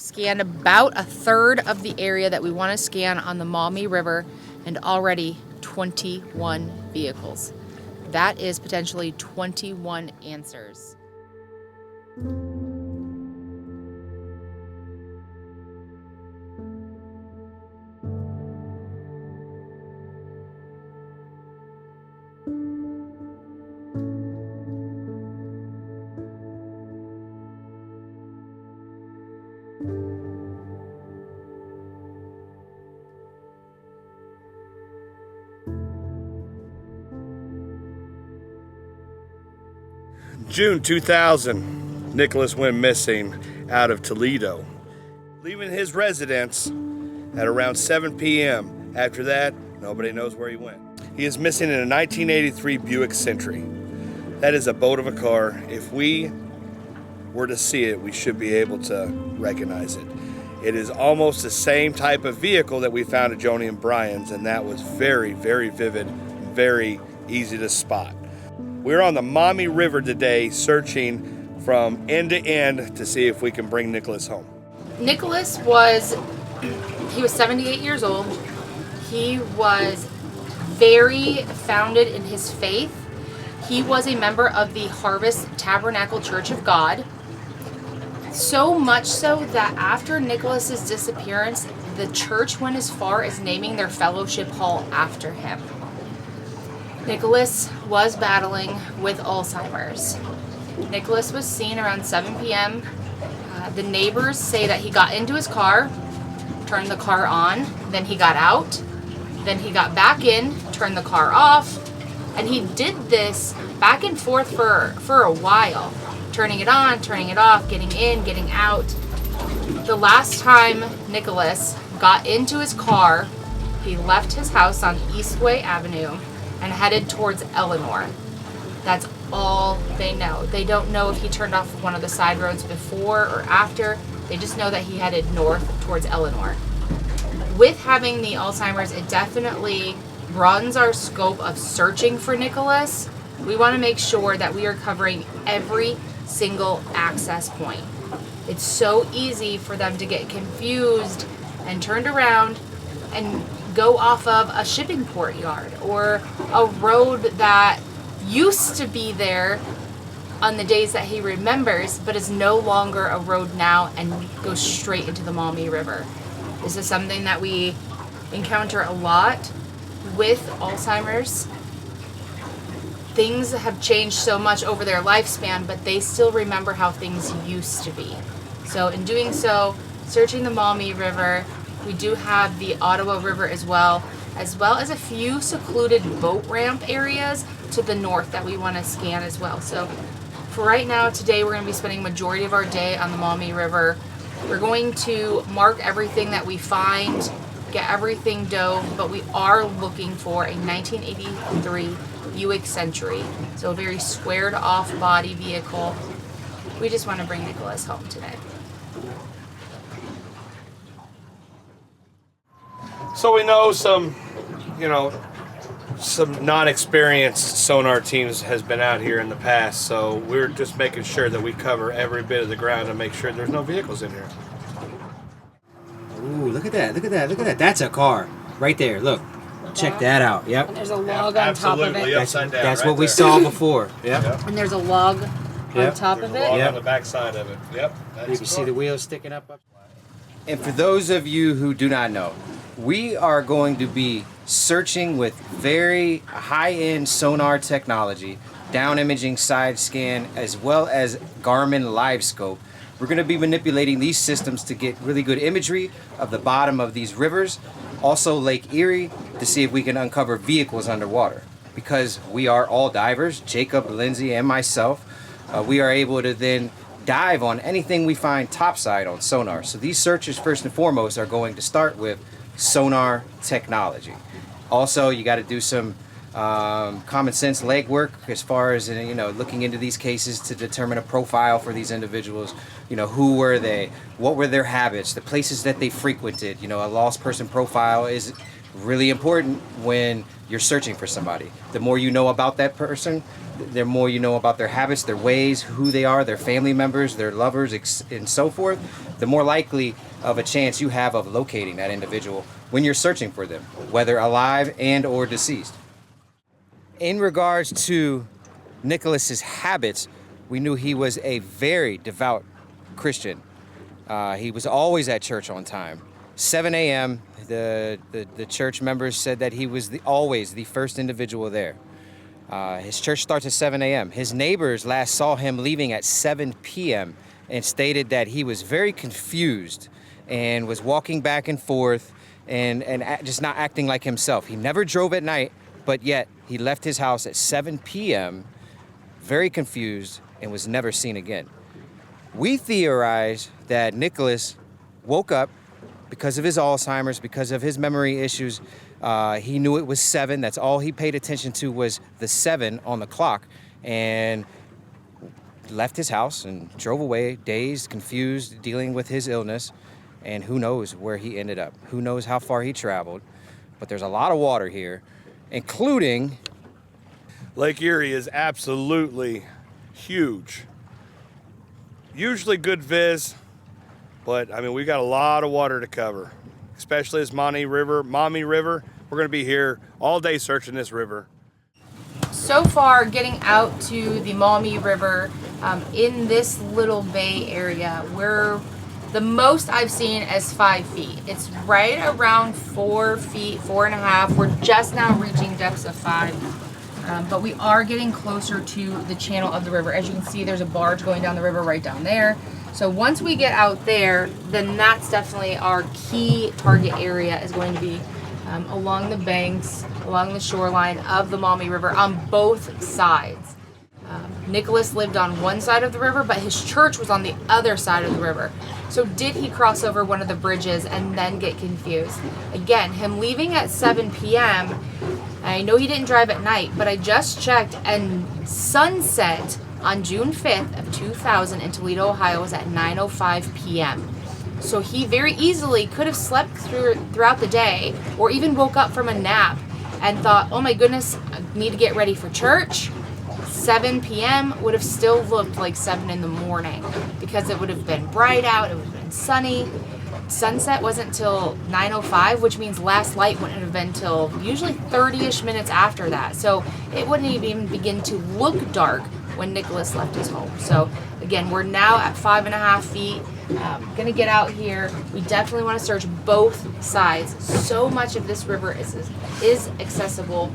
scanned about a third of the area that we want to scan on the Maumee River, and already 21 vehicles. That is potentially 21 answers. June 2000, Nicholas went missing out of Toledo, leaving his residence at around 7 p.m. After that, nobody knows where he went. He is missing in a 1983 Buick Century. That is a boat of a car. If we were to see it, we should be able to recognize it. It is almost the same type of vehicle that we found at Joni and Brian's, and that was very, very vivid, very easy to spot. We're on the Maumee River today searching from end to end to see if we can bring Nicholas home. Nicholas was 78 years old. He was very founded in his faith. He was a member of the Harvest Tabernacle Church of God. So much so that after Nicholas's disappearance, the church went as far as naming their fellowship hall after him. Nicholas was battling with Alzheimer's. Nicholas was seen around 7 p.m. The neighbors say that he got into his car, turned the car on, then he got out, then he got back in, turned the car off, and he did this back and forth for a while, turning it on, turning it off, getting in, getting out. The last time Nicholas got into his car, he left his house on Eastway Avenue and headed towards Eleanor. That's all they know. They don't know if he turned off one of the side roads before or after. They just know that he headed north towards Eleanor. With having the Alzheimer's, it definitely broadens our scope of searching for Nicholas. We want to make sure that we are covering every single access point. It's so easy for them to get confused and turned around and go off of a shipping port yard or a road that used to be there on the days that he remembers, but is no longer a road now and goes straight into the Maumee River. This is something that we encounter a lot with Alzheimer's. Things have changed so much over their lifespan, but they still remember how things used to be. So in doing so, searching the Maumee River, we do have the Ottawa River as well as a few secluded boat ramp areas to the north that we want to scan as well. So for right now, today we're going to be spending the majority of our day on the Maumee River. We're going to mark everything that we find, get everything dove, but we are looking for a 1983 Buick Century. So a very squared off body vehicle. We just want to bring Nicholas home today. So we know some non-experienced sonar teams has been out here in the past, so we're just making sure that we cover every bit of the ground to make sure there's no vehicles in here. Ooh, look at that. That's a car right there. Look. Check that out. Yep. And there's a log on top of it. Upside down, that's right what we there. saw before. Yep. And there's a log on top of There's a it. log on the back side of it. Yep. You can see the wheels sticking up. And for those of you who do not know, we are going to be searching with very high-end sonar technology, down imaging side scan, as well as Garmin live scope. We're going to be manipulating these systems to get really good imagery of the bottom of these rivers, also Lake Erie, to see if we can uncover vehicles underwater. Because we are all divers, Jacob, Lindsay, and myself, we are able to then dive on anything we find topside on sonar. So these searches, first and foremost, are going to start with sonar technology. Also, you got to do some common sense legwork as far as looking into these cases to determine a profile for these individuals. Who were they, what were their habits, the places that they frequented. A lost person profile is really important when you're searching for somebody. The more you know about that person, the more you know about their habits, their ways, who they are, their family members, their lovers, and so forth, the more likely of a chance you have of locating that individual when you're searching for them, whether alive and or deceased. In regards to Nicholas's habits, we knew he was a very devout Christian. He was always at church on time. 7 a.m., the church members said that he was always the first individual there. His church starts at 7 a.m. His neighbors last saw him leaving at 7 p.m. and stated that he was very confused and was walking back and forth and just not acting like himself. He never drove at night, but yet he left his house at 7 p.m. very confused and was never seen again. We theorize that Nicholas woke up because of his Alzheimer's, because of his memory issues. He knew it was 7. That's all he paid attention to was the 7 on the clock, and left his house and drove away, dazed, confused, dealing with his illness. And who knows where he ended up? Who knows how far he traveled? But there's a lot of water here, including... Lake Erie is absolutely huge. Usually good viz, but I mean, we got a lot of water to cover, especially this Maumee River. We're going to be here all day searching this river. So far, getting out to the Maumee River in this little bay area, the most I've seen is 5 feet. It's right around 4 feet, 4.5. We're just now reaching depths of 5, but we are getting closer to the channel of the river. As you can see, there's a barge going down the river right down there. So once we get out there, then that's definitely our key target area, is going to be along the banks, along the shoreline of the Maumee River on both sides. Nicholas lived on one side of the river, but his church was on the other side of the river. So did he cross over one of the bridges and then get confused? Again, him leaving at 7 p.m., I know he didn't drive at night, but I just checked, and sunset on June 5th of 2000 in Toledo, Ohio was at 9:05 p.m. So he very easily could have slept throughout the day, or even woke up from a nap and thought, oh my goodness, I need to get ready for church. 7 p.m. would have still looked like 7 in the morning because it would have been bright out, it would have been sunny. Sunset wasn't till 9:05, which means last light wouldn't have been till usually 30-ish minutes after that. So it wouldn't even begin to look dark when Nicholas left his home. So again, we're now at 5.5 feet. Gonna get out here. We definitely want to search both sides. So much of this river is accessible.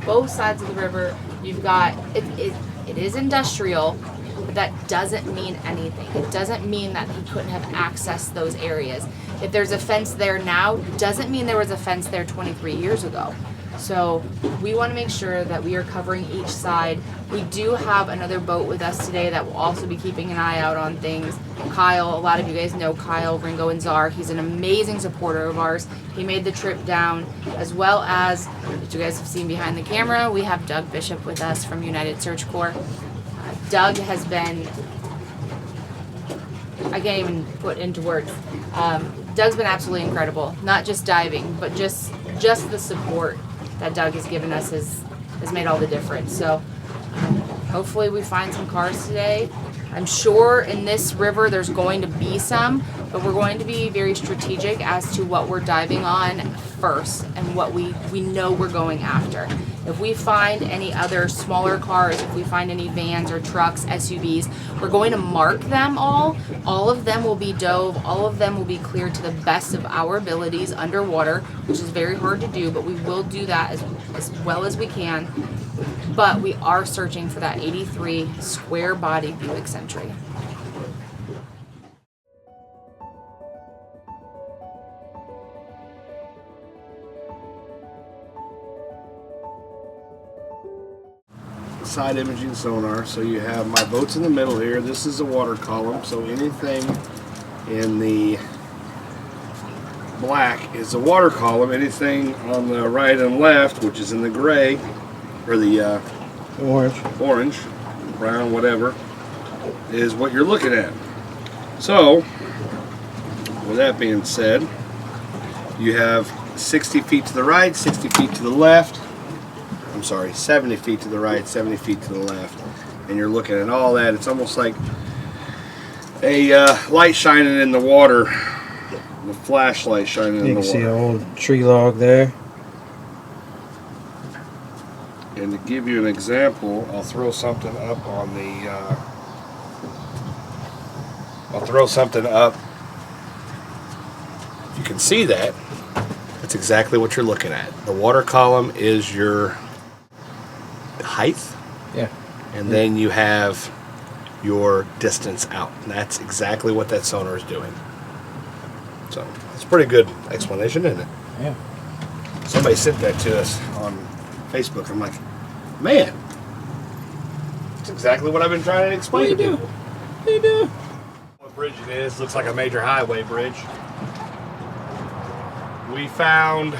Both sides of the river, you've got it is industrial, but that doesn't mean anything. It doesn't mean that he couldn't have accessed those areas. If there's a fence there now, doesn't mean there was a fence there 23 years ago. So we want to make sure that we are covering each side. We do have another boat with us today that will also be keeping an eye out on things. Kyle, a lot of you guys know Kyle, Ringo, and Czar. He's an amazing supporter of ours. He made the trip down, as well as, you guys have seen behind the camera, we have Doug Bishop with us from United Search Corps. Doug has been, I can't even put into words. Doug's been absolutely incredible. Not just diving, but just the support that Doug has given us has made all the difference. So hopefully we find some cars today. I'm sure in this river there's going to be some, but we're going to be very strategic as to what we're diving on first and what we know we're going after. If we find any other smaller cars, if we find any vans or trucks, SUVs, we're going to mark them all. All of them will be dove. All of them will be cleared to the best of our abilities underwater, which is very hard to do, but we will do that as well as we can. But we are searching for that 83 square body Buick Century. Side imaging sonar. So you have my boats in the middle here. This is a water column. So anything in the black is a water column. Anything on the right and left, which is in the gray, or the orange, brown, whatever, is what you're looking at. So with that being said, you have 60 feet to the right, 60 feet to the left. I'm sorry, 70 feet to the right, 70 feet to the left. And you're looking at all that. It's almost like a light shining in the water. The flashlight shining in the water. You can see an old tree log there. And to give you an example, I'll throw something up on the. I'll throw something up. If you can see that, that's exactly what you're looking at. The water column is your height. Yeah. And then you have your distance out. And that's exactly what that sonar is doing. So it's a pretty good explanation, isn't it? Yeah. Somebody sent that to us on Facebook. I'm like, man, that's exactly what I've been trying to explain to you. What do you do? What bridge it is? Looks like a major highway bridge. We found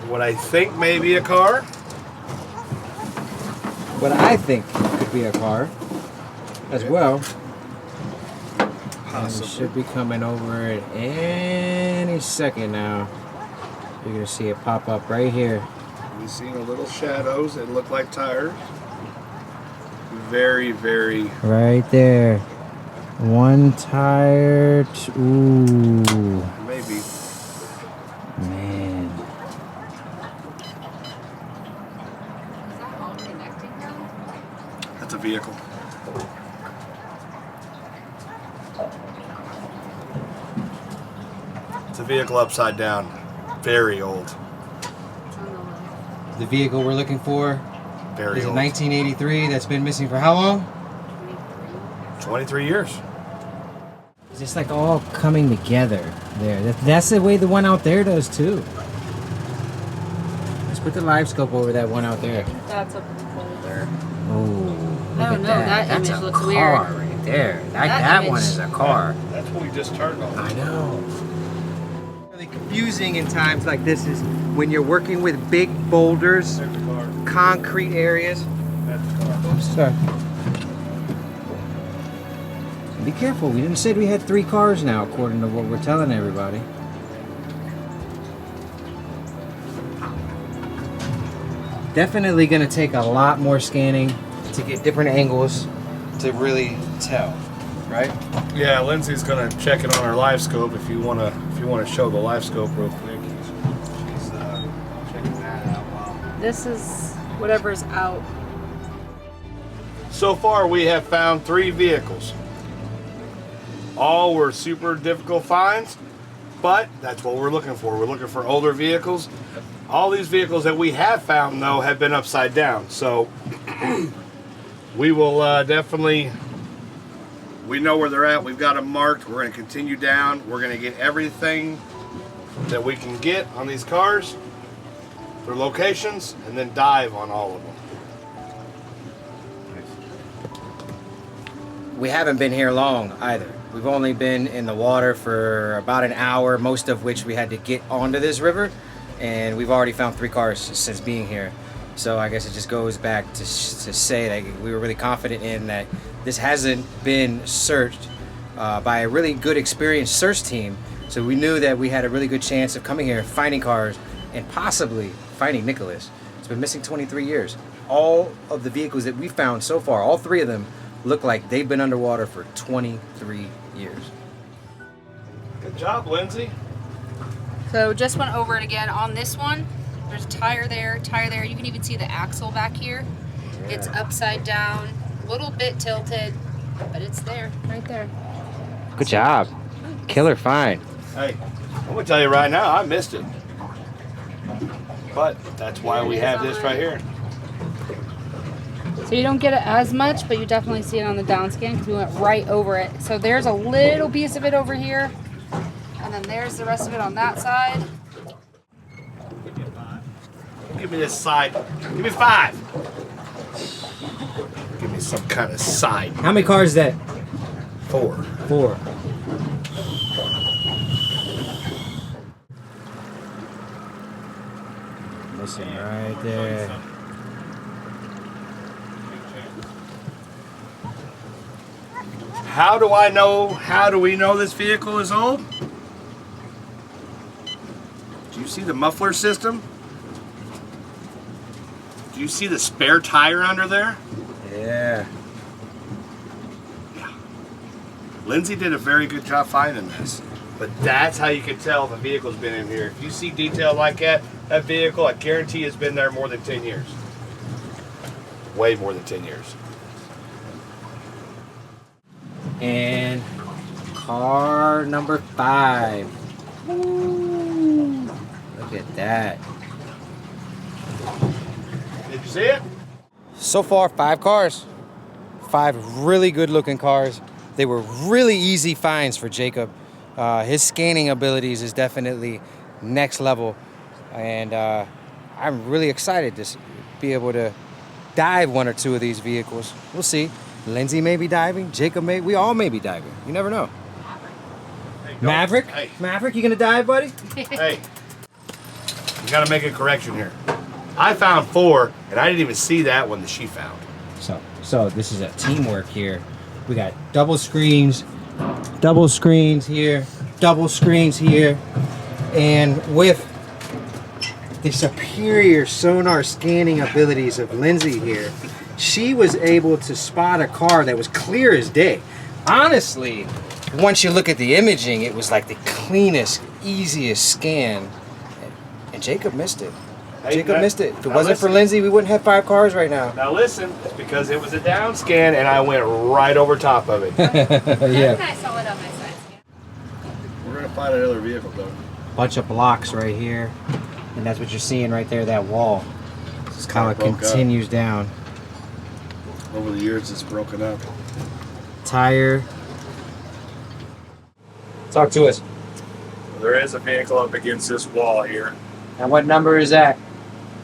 what I think may be a car. What I think could be a car as well. Possibly. It should be coming over at any second now. You're gonna see it pop up right here. We've seen a little shadows that look like tires. Very, very. Right there. One tire. Ooh. Maybe. Man. Is that all connecting now? That's a vehicle. It's a vehicle upside down. Very old. It's on the left. The vehicle we're looking for Very is a old. 1983 that's been missing for how long? 23 years. It's just like all coming together there. That's the way the one out there does too. Let's put the live scope over that one out there. That's a folder. Oh, look Oh, at no, that. that That's image a looks car weird. right there. That That one image- is a car. That's what we just turned on. I know. Really confusing in times like this is when you're working with big boulders, There's the car. concrete areas. That's the car. Oops, sorry. Be careful. We didn't say we had 3 cars now, according to what we're telling everybody. Definitely going to take a lot more scanning to get different angles to really tell, right? Yeah, Lindsay's gonna check it on our live scope. If you wanna show the live scope real quick. She's checking that out. Wow. This is whatever's out. So far, we have found 3 vehicles. All were super difficult finds, but that's what we're looking for. We're looking for older vehicles. All these vehicles that we have found, though, have been upside down. So we will definitely, we know where they're at. We've got them marked. We're going to continue down. We're going to get everything that we can get on these cars, their locations, and then dive on all of them. We haven't been here long either. We've only been in the water for about an hour, most of which we had to get onto this river, and we've already found 3 cars since being here. So I guess it just goes back to say that we were really confident in that this hasn't been searched by a really good experienced search team. So we knew that we had a really good chance of coming here, finding cars, and possibly finding Nicholas. It's been missing 23 years. All of the vehicles that we found so far, all 3 of them, look like they've been underwater for 23 years. Good job, Lindsay. So just went over it again. On this one, there's a tire there. You can even see the axle back here. Yeah. It's upside down, a little bit tilted, but it's there, right there. Good job. Killer find. Hey, I'm gonna tell you right now, I missed it. But that's why we have this right here. So you don't get it as much, but you definitely see it on the down scan because we went right over it. So there's a little piece of it over here, and then there's the rest of it on that side. Give me this side. Give me 5. Give me some kind of side. How many cars is that? 4. 4. Listen, right there. How do I know? How do we know this vehicle is old? Do you see the muffler system? Do you see the spare tire under there? Yeah. Yeah. Lindsay did a very good job finding this. But that's how you can tell the vehicle's been in here. If you see detail like that vehicle, I guarantee has been there more than 10 years. Way more than 10 years. And car number 5. Ooh, look at that. Did you see it? So far, 5 cars. 5 really good looking cars. They were really easy finds for Jacob. His scanning abilities is definitely next level. And I'm really excited to be able to dive 1 or 2 of these vehicles. We'll see. Lindsay may be diving. Jacob may. We all may be diving. You never know. Hey, Maverick? Hey. Maverick, you gonna dive, buddy? Hey. You gotta make a correction here. I found 4, and I didn't even see that one that she found. So this is a teamwork here. We got double screens here, double screens here, and with the superior sonar scanning abilities of Lindsay here, she was able to spot a car that was clear as day. Honestly, once you look at the imaging, it was like the cleanest, easiest scan, and Jacob missed it. Jacob missed it. If it wasn't for Lindsay, we wouldn't have 5 cars right now. Now listen, it's because it was a down scan and I went right over top of it. Yeah. I saw it on my side scan. We're gonna find another vehicle though. Bunch of blocks right here, and that's what you're seeing right there, that wall. This is how it continues down. Over the years it's broken up. Tire. Talk to us. There is a vehicle up against this wall here. And what number is that?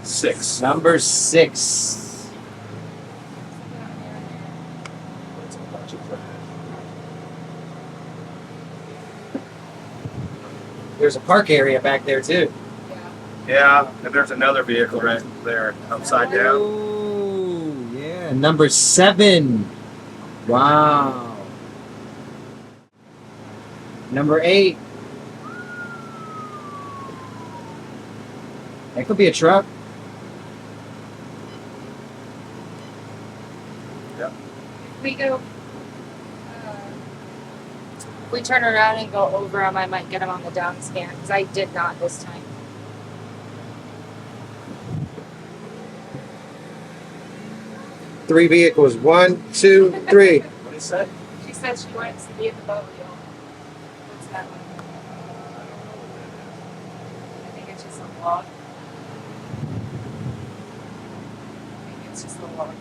6. Number 6. It's a bunch of trash. There's a park area back there too. Yeah, and there's another vehicle right there, upside down. Oh, yeah. Number 7. Wow. Number 8. That could be a truck. Yep. We go. If we turn around and go over them, I might get them on the down scan because I did not this time. Three vehicles. 1, 2, 3. What did he say? She said she wants to be in the boat wheel. What's that one? I think it's just a log. I think it's just a log.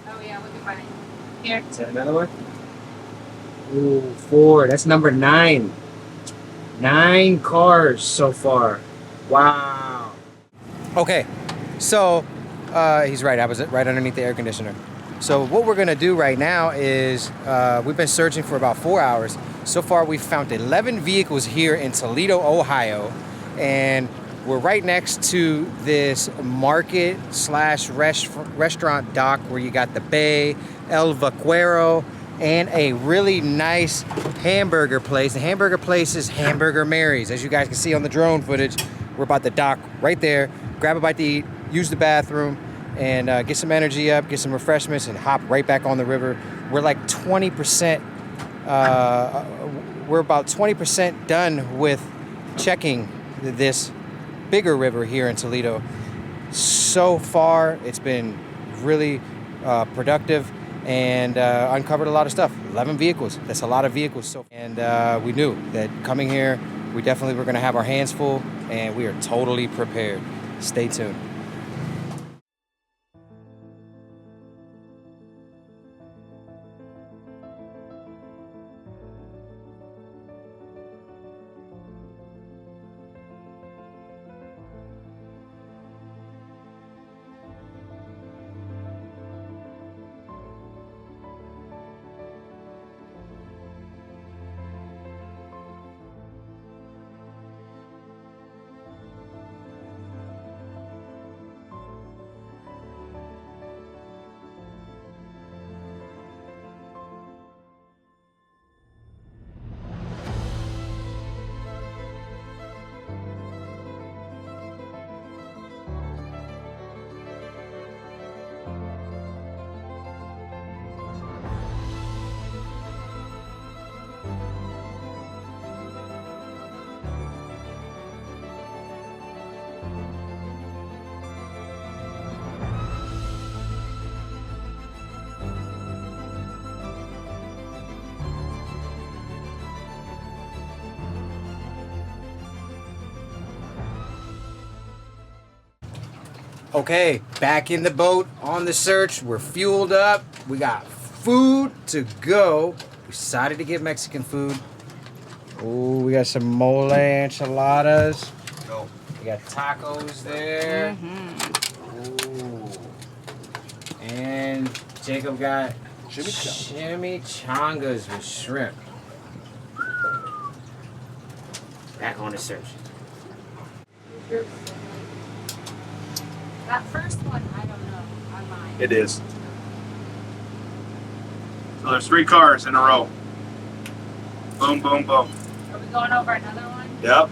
Oh yeah, look at mine. Here. Is that another one? Ooh, 4. That's number 9. 9 cars so far. Wow. Okay, so he's right. I was right underneath the air conditioner. So what we're gonna do right now is we've been searching for about 4 hours. So far, we've found 11 vehicles here in Toledo, Ohio, and we're right next to this market slash restaurant dock where you got the Bay, El Vaquero, and a really nice hamburger place. The hamburger place is Hamburger Mary's. As you guys can see on the drone footage, we're about to dock right there, grab a bite to eat, use the bathroom, and get some energy up, get some refreshments, and hop right back on the river. We're like 20%, we're about 20% done with checking this bigger river here in Toledo. So far, it's been really productive and uncovered a lot of stuff. 11 vehicles, that's a lot of vehicles. And we knew that coming here, we definitely were gonna have our hands full, and we are totally prepared. Stay tuned. Okay, back in the boat on the search. We're fueled up. We got food to go. We decided to get Mexican food. Oh, we got some mole enchiladas. Go. We got tacos there. Ooh. And Jacob got chimichangas with shrimp. Back on the search. That first one, I don't know. On mine. It is. So there's 3 cars in a row. Boom, boom, boom. Are we going over another one? Yep.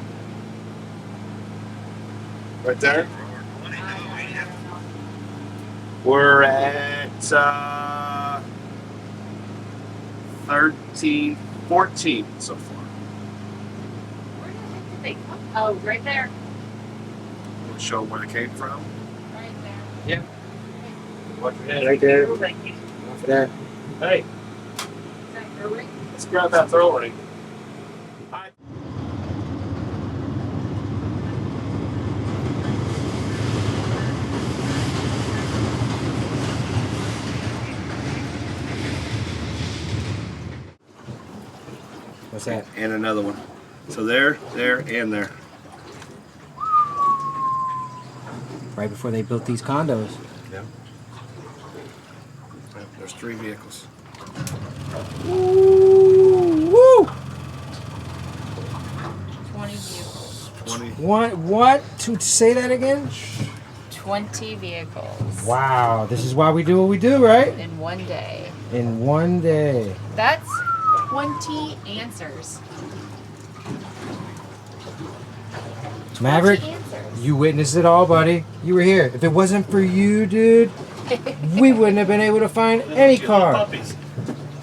Right there. We're at 13, 14 so far. Where the heck did they come? Oh, right there. We'll show where they came from. Right there. Yeah. Watch your head. Right there. Thank you. Off of that. Hey, Is that your ring? let's grab that throwing. What's that? And another one. So there, and there. Right before they built these condos. Yeah. There's 3 vehicles. Woo! 20 vehicles. 20. What? To say that again? 20 vehicles. Wow, this is why we do what we do, right? In one day. In one day. That's 20 answers. Maverick, 20 answers. you witnessed it all, buddy. You were here. If it wasn't for you, dude, we wouldn't have been able to find any car. Puppies.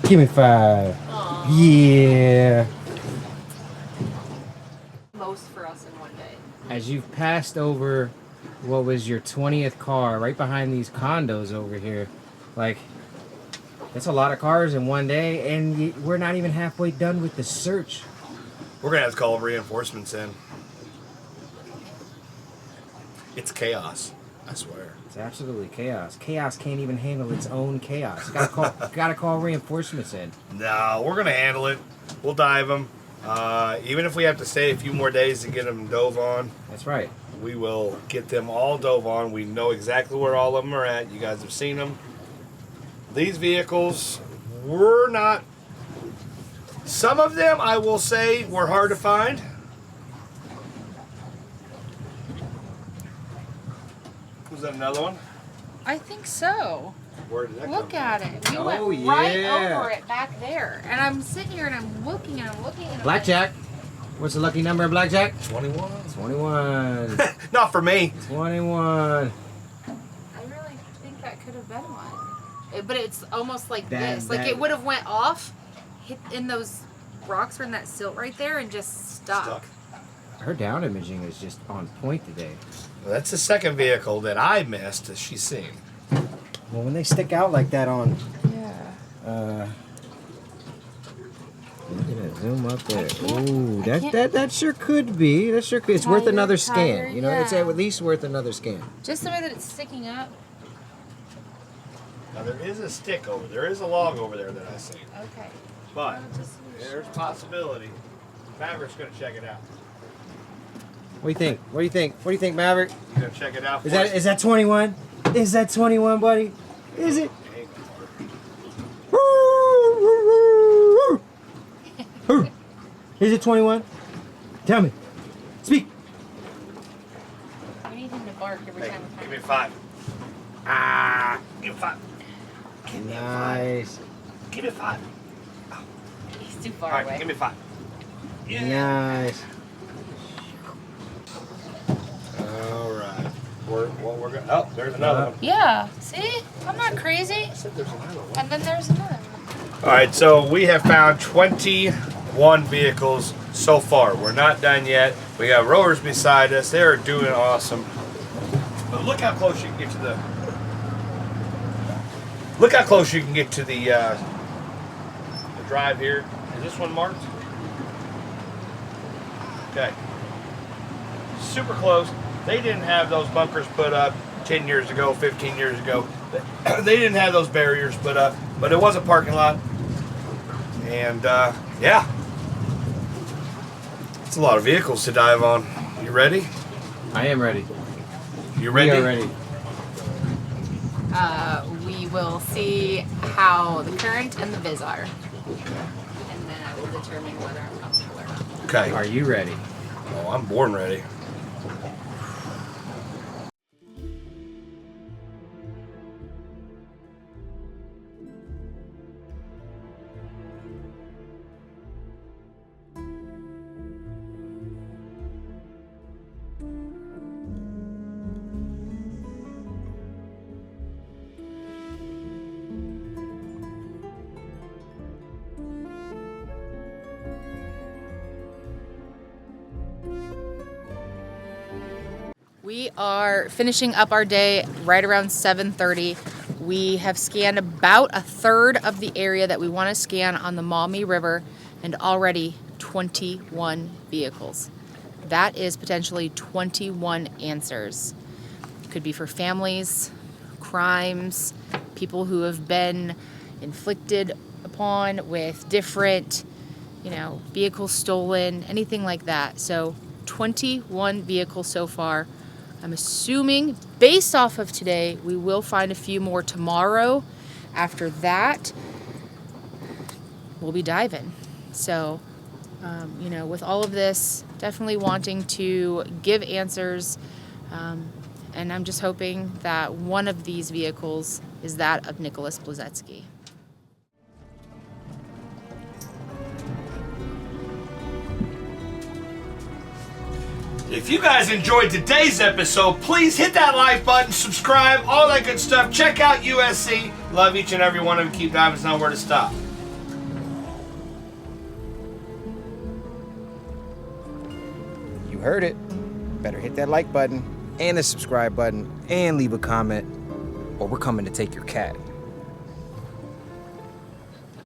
Give me 5. Aw. Yeah. Most for us in one day. As you've passed over what was your 20th car right behind these condos over here, like, that's a lot of cars in one day, and we're not even halfway done with the search. We're going to have to call reinforcements in. It's chaos, I swear. It's absolutely chaos. Chaos can't even handle its own chaos. Gotta call reinforcements in. No, we're going to handle it. We'll dive them. Even if we have to stay a few more days to get them dove on, That's right. we will get them all dove on. We know exactly where all of them are at. You guys have seen them. These vehicles were not... Some of them, I will say, were hard to find. Was that another one? I think so. Where did that Look come at it. We Oh, went right yeah. over it back there. And I'm sitting here and I'm looking and I'm looking and I'm Blackjack. What's the lucky number of Blackjack? from? 21. 21. Not for me. 21. I really think that could have been one. But it's almost like this. Like it would have went off, hit in those rocks or in that silt right there and just stuck. Her down imaging is just on point today. Well, that's the second vehicle that I missed that she's seen. Well, when they stick out like that on... Yeah. Look at that, zoom up there. can't- Ooh, I can't- that sure could be. That sure could. It's worth Tired, another scan. tired, You know, it's yeah. at least worth another scan. Just the way that it's sticking up. Now there is a stick over there. Is a log over there that I see. Okay. But I'll just there's possibility. Maverick's gonna check it out. What do you think? What do you think? What do you think, Maverick? You gonna check it out? Is that 21? Is that 21, buddy? Is it? Is it 21? Tell me. Speak. We need him to bark every Hey, time we give me find 5. Ah, give me 5. Nice. Give me 5. him. He's too far All right, away. give me 5. Nice. All right. We're going. Oh, there's another one. Yeah. See? I'm not crazy. I said there's another one. And then there's another one. All right, so we have found 21 vehicles so far. We're not done yet. We got rowers beside us. They are doing awesome. But look how close you can get to the. Look how close you can get to the drive here. Is this one marked? Okay. Super close. They didn't have those bunkers put up 10 years ago, 15 years ago. They didn't have those barriers, but it was a parking lot. And yeah, it's a lot of vehicles to dive on. You ready? I am ready. You ready? We are ready. We will see how the current and the viz are. And then I will determine whether I'm comfortable or not. Okay. Are you ready? Oh, I'm born ready. We are finishing up our day right around 7:30. We have scanned about a third of the area that we want to scan on the Maumee River, and already 21 vehicles. That is potentially 21 answers. Could be for families, crimes, people who have been inflicted upon with different, vehicles stolen, anything like that. So 21 vehicles so far. I'm assuming, based off of today, we will find a few more tomorrow. After that, we'll be diving. So, with all of this, definitely wanting to give answers. And I'm just hoping that one of these vehicles is that of Nicholas Blasetsky. If you guys enjoyed today's episode, please hit that like button, subscribe, all that good stuff. Check out USC. Love each and every one of you. Keep diving. It's not where to stop. You heard it. Better hit that like button and the subscribe button and leave a comment, or we're coming to take your cat.